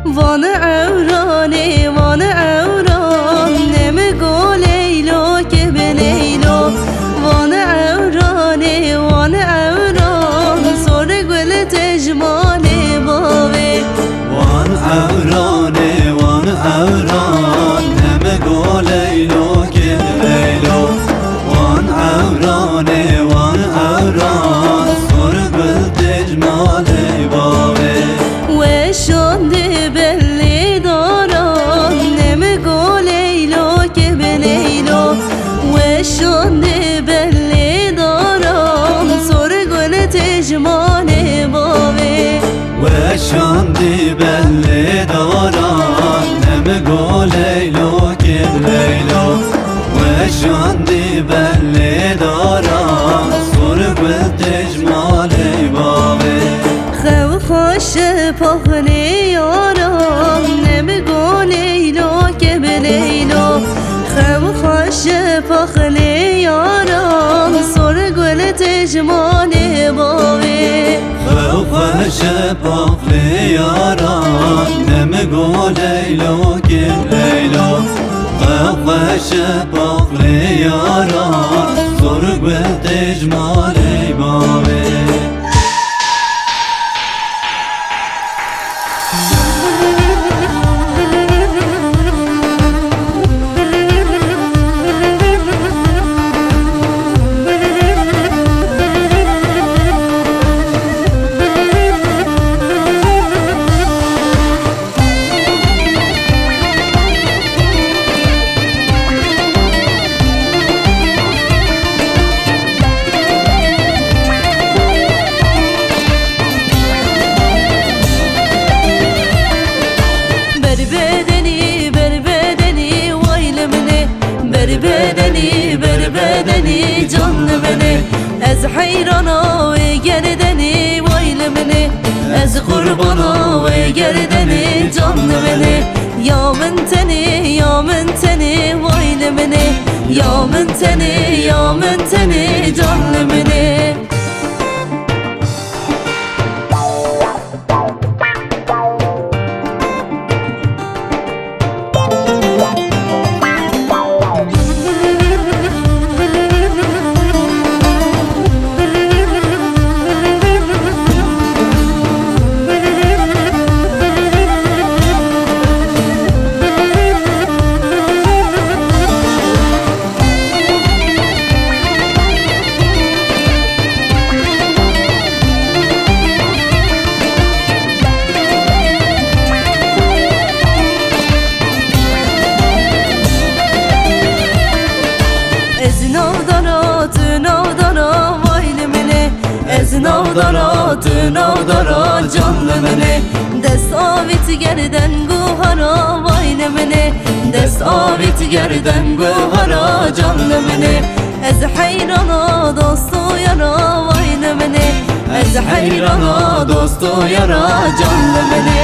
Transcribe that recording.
Vanı evrane, vanı evran, ne mi go leylo ki be leylo. Vanı evrane, vanı evran, sonra gül tecmale bave. Van evrane, van evran, ne mi go leylo ki be leylo. Van evrane, van evran, sonra gül tecmale bave. Ve şandi belli daran, ne mi go leylo ki be leylo. Ve şandi belli daran, sonra gül tecmale bave. Ve şandi belli daran, ne mi go leylo ki be leylo. Ve şandi belli daran, sonra gül tecmale bave. خو خوش پاخلی یارم نمیگو لیلو که به لیلو. خو خوش پاخلی یارم سر گل تجمان باوی. خوش پاخلی یاران نمیگو لیلو که لیلو. خوش پاخلی یاران سر گل تجمالی باوی. بدني canlı beni ez hayrana ve gerdeni vaylı beni ez kurbana ve gerdeni canlı beni ya men teni vaylı beni ya men teni canlı beni. Navdara canlı beni dest avit gerden guhara vayne beni dest avit gerden guhara canlı beni ez hayrana dostu yara vayne beni ez hayrana dostu yara canlı beni.